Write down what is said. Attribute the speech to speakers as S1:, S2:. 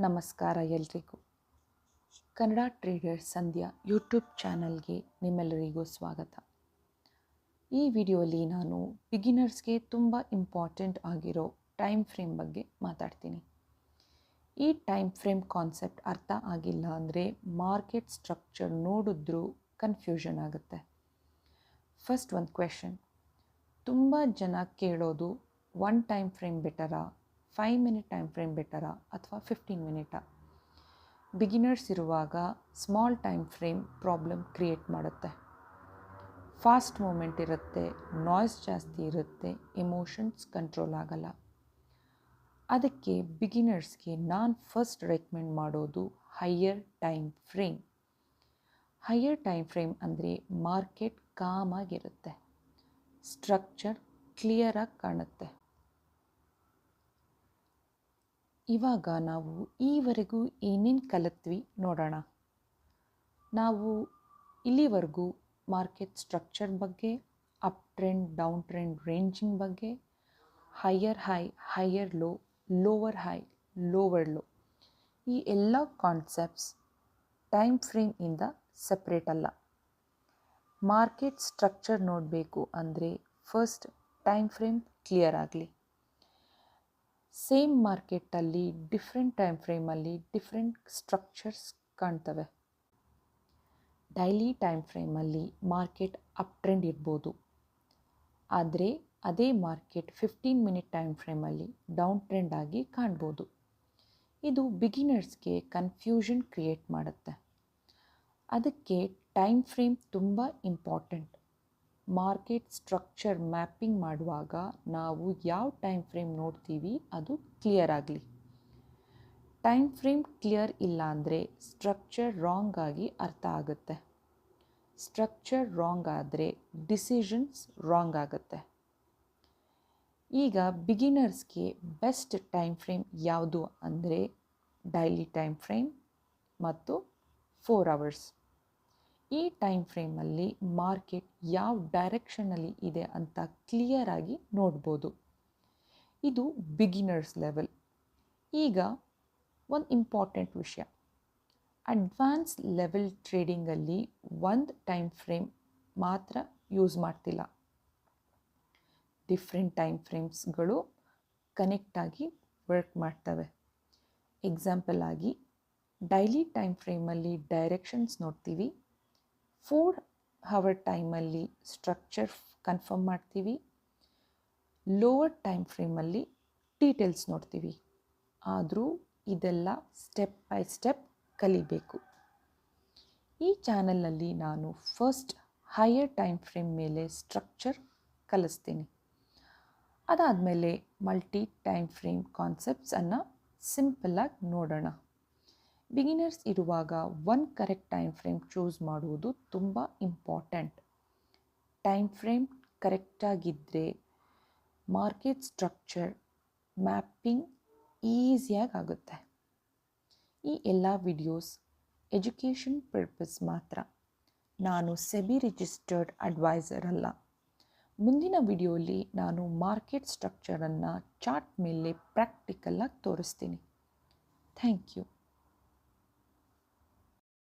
S1: ನಮಸ್ಕಾರ ಎಲ್ರಿಗೂ. ಕನ್ನಡ ಟ್ರೇಡರ್ ಸಂಧ್ಯಾ ಯೂಟ್ಯೂಬ್ ಚಾನಲ್ಗೆ ನಿಮ್ಮೆಲ್ಲರಿಗೂ ಸ್ವಾಗತ. ಈ ವಿಡಿಯೋಲಿ ನಾನು ಬಿಗಿನರ್ಸ್ಗೆ ತುಂಬ ಇಂಪಾರ್ಟೆಂಟ್ ಆಗಿರೋ ಟೈಮ್ ಫ್ರೇಮ್ ಬಗ್ಗೆ ಮಾತಾಡ್ತೀನಿ. ಈ ಟೈಮ್ ಫ್ರೇಮ್ ಕಾನ್ಸೆಪ್ಟ್ ಅರ್ಥ ಆಗಿಲ್ಲ ಅಂದರೆ ಮಾರ್ಕೆಟ್ ಸ್ಟ್ರಕ್ಚರ್ ನೋಡಿದ್ರೂ ಕನ್ಫ್ಯೂಷನ್ ಆಗುತ್ತೆ. ಫಸ್ಟ್ ಒಂದು ಕ್ವೆಶನ್, ತುಂಬ ಜನ ಕೇಳೋದು 1 ಟೈಮ್ ಫ್ರೇಮ್ ಬೆಟರಾ, 5 ಮಿನಿಟ್ ಟೈಮ್ ಫ್ರೇಮ್ ಬೆಟರಾ ಅಥವಾ 15 ಮಿನಿಟಾ? ಬಿಗಿನರ್ಸ್ ಇರುವಾಗ small time frame problem create ಮಾಡುತ್ತೆ. ಫಾಸ್ಟ್ ಮೂಮೆಂಟ್ ಇರುತ್ತೆ, ನಾಯ್ಸ್ ಜಾಸ್ತಿ ಇರುತ್ತೆ, ಎಮೋಷನ್ಸ್ ಕಂಟ್ರೋಲ್ ಆಗಲ್ಲ. ಅದಕ್ಕೆ ಬಿಗಿನರ್ಸ್ಗೆ ನಾನು ಫಸ್ಟ್ ರೆಕಮೆಂಡ್ ಮಾಡೋದು higher time frame. Higher time frame ಅಂದರೆ ಮಾರ್ಕೆಟ್ ಕಾಮಾಗಿರುತ್ತೆ, ಸ್ಟ್ರಕ್ಚರ್ ಕ್ಲಿಯರಾಗಿ ಕಾಣುತ್ತೆ. ಇವಾಗ ನಾವು ಈವರೆಗೂ ಏನೇನು ಕಲಿತ್ವಿ ನೋಡೋಣ. ನಾವು ಇಲ್ಲಿವರೆಗೂ ಮಾರ್ಕೆಟ್ ಸ್ಟ್ರಕ್ಚರ್ ಬಗ್ಗೆ, up trend, down trend, ranging ಬಗ್ಗೆ, higher high, higher low, lower high, lower low, ಈ ಎಲ್ಲ ಕಾನ್ಸೆಪ್ಟ್ಸ್ ಟೈಮ್ ಫ್ರೇಮಿಂದ ಸಪ್ರೇಟ್ ಅಲ್ಲ. ಮಾರ್ಕೆಟ್ ಸ್ಟ್ರಕ್ಚರ್ ನೋಡಬೇಕು ಅಂದರೆ ಫಸ್ಟ್ ಟೈಮ್ ಫ್ರೇಮ್ ಕ್ಲಿಯರ್ ಆಗಲಿ. ಸೇಮ್ ಮಾರ್ಕೆಟಲ್ಲಿ ಡಿಫ್ರೆಂಟ್ ಟೈಮ್ ಫ್ರೇಮಲ್ಲಿ ಡಿಫ್ರೆಂಟ್ ಸ್ಟ್ರಕ್ಚರ್ಸ್ ಕಾಣ್ತವೆ. ಡೈಲಿ ಟೈಮ್ ಫ್ರೇಮಲ್ಲಿ ಮಾರ್ಕೆಟ್ ಅಪ್ ಟ್ರೆಂಡ್ ಇರ್ಬೋದು, ಆದರೆ ಅದೇ ಮಾರ್ಕೆಟ್ 15 ಮಿನಿಟ್ ಟೈಮ್ ಫ್ರೇಮಲ್ಲಿ ಡೌನ್ ಟ್ರೆಂಡ್ ಆಗಿ ಕಾಣ್ಬೋದು. ಇದು ಬಿಗಿನರ್ಸ್ಗೆ ಕನ್ಫ್ಯೂಷನ್ ಕ್ರಿಯೇಟ್ ಮಾಡುತ್ತೆ. ಅದಕ್ಕೆ ಟೈಮ್ ಫ್ರೇಮ್ ತುಂಬ ಇಂಪಾರ್ಟೆಂಟ್. ಮಾರ್ಕೆಟ್ ಸ್ಟ್ರಕ್ಚರ್ ಮ್ಯಾಪಿಂಗ್ ಮಾಡುವಾಗ ನಾವು ಯಾವ ಟೈಮ್ ಫ್ರೇಮ್ ನೋಡ್ತೀವಿ ಅದು ಕ್ಲಿಯರ್ ಆಗಲಿ. ಟೈಮ್ ಫ್ರೇಮ್ ಕ್ಲಿಯರ್ ಇಲ್ಲ ಅಂದರೆ ಸ್ಟ್ರಕ್ಚರ್ ರಾಂಗ್ ಆಗಿ ಅರ್ಥ ಆಗುತ್ತೆ. ಸ್ಟ್ರಕ್ಚರ್ ರಾಂಗ್ ಆದರೆ ಡಿಸಿಷನ್ಸ್ ರಾಂಗ್ ಆಗುತ್ತೆ. ಈಗ ಬಿಗಿನರ್ಸ್ಗೆ ಬೆಸ್ಟ್ ಟೈಮ್ ಫ್ರೇಮ್ ಯಾವುದು ಅಂದರೆ ಡೈಲಿ ಟೈಮ್ ಫ್ರೇಮ್ ಮತ್ತು 4 ಅವರ್ಸ್. ಈ ಟೈಮ್ ಫ್ರೇಮಲ್ಲಿ ಮಾರ್ಕೆಟ್ ಯಾವ ಡೈರೆಕ್ಷನಲ್ಲಿ ಇದೆ ಅಂತ ಕ್ಲಿಯರಾಗಿ ನೋಡ್ಬೋದು. ಇದು ಬಿಗಿನರ್ಸ್ ಲೆವೆಲ್. ಈಗ ಒಂದು ಇಂಪಾರ್ಟೆಂಟ್ ವಿಷಯ, ಅಡ್ವಾನ್ಸ್ ಲೆವೆಲ್ ಟ್ರೇಡಿಂಗಲ್ಲಿ ಒಂದು ಟೈಮ್ ಫ್ರೇಮ್ ಮಾತ್ರ ಯೂಸ್ ಮಾಡ್ತಿಲ್ಲ. ಡಿಫ್ರೆಂಟ್ ಟೈಮ್ ಫ್ರೇಮ್ಸ್ಗಳು ಕನೆಕ್ಟಾಗಿ ವರ್ಕ್ ಮಾಡ್ತವೆ. ಎಕ್ಸಾಂಪಲ್ ಆಗಿ ಡೈಲಿ ಟೈಮ್ ಫ್ರೇಮಲ್ಲಿ ಡೈರೆಕ್ಷನ್ಸ್ ನೋಡ್ತೀವಿ, 4 ಅವರ್ ಟೈಮಲ್ಲಿ ಸ್ಟ್ರಕ್ಚರ್ ಕನ್ಫರ್ಮ್ ಮಾಡ್ತೀವಿ, ಲೋವರ್ ಟೈಮ್ ಫ್ರೇಮಲ್ಲಿ ಡೀಟೇಲ್ಸ್ ನೋಡ್ತೀವಿ. ಆದರೂ ಇದೆಲ್ಲ ಸ್ಟೆಪ್ ಬೈ ಸ್ಟೆಪ್ ಕಲಿಬೇಕು. ಈ ಚಾನಲಲ್ಲಿ ನಾನು ಫಸ್ಟ್ ಹೈಯರ್ ಟೈಮ್ ಫ್ರೇಮ್ ಮೇಲೆ ಸ್ಟ್ರಕ್ಚರ್ ಕಲಿಸ್ತೀನಿ. ಅದಾದಮೇಲೆ ಮಲ್ಟಿ ಟೈಮ್ ಫ್ರೇಮ್ ಕಾನ್ಸೆಪ್ಟ್ಸನ್ನು ಸಿಂಪಲ್ಲಾಗಿ ನೋಡೋಣ. ಬಿಗಿನರ್ಸ್ ಇರುವಾಗ ಒಂದು ಕರೆಕ್ಟ್ ಟೈಮ್ ಫ್ರೇಮ್ ಚೂಸ್ ಮಾಡುವುದು ತುಂಬ ಇಂಪಾರ್ಟೆಂಟ್. ಟೈಮ್ ಫ್ರೇಮ್ ಕರೆಕ್ಟಾಗಿದ್ದರೆ ಮಾರ್ಕೆಟ್ ಸ್ಟ್ರಕ್ಚರ್ ಮ್ಯಾಪಿಂಗ್ ಈಸಿಯಾಗಿ ಆಗುತ್ತೆ. ಈ ಎಲ್ಲ ವಿಡಿಯೋಸ್ ಎಜುಕೇಷನ್ ಪರ್ಪಸ್ ಮಾತ್ರ. ನಾನು ಸೆಬಿ ರಿಜಿಸ್ಟರ್ಡ್ ಅಡ್ವೈಸರ್ ಅಲ್ಲ. ಮುಂದಿನ ವಿಡಿಯೋಲಿ ನಾನು ಮಾರ್ಕೆಟ್ ಸ್ಟ್ರಕ್ಚರನ್ನು ಚಾರ್ಟ್ ಮೇಲೆ ಪ್ರಾಕ್ಟಿಕಲಾಗಿ ತೋರಿಸ್ತೀನಿ. Thank you.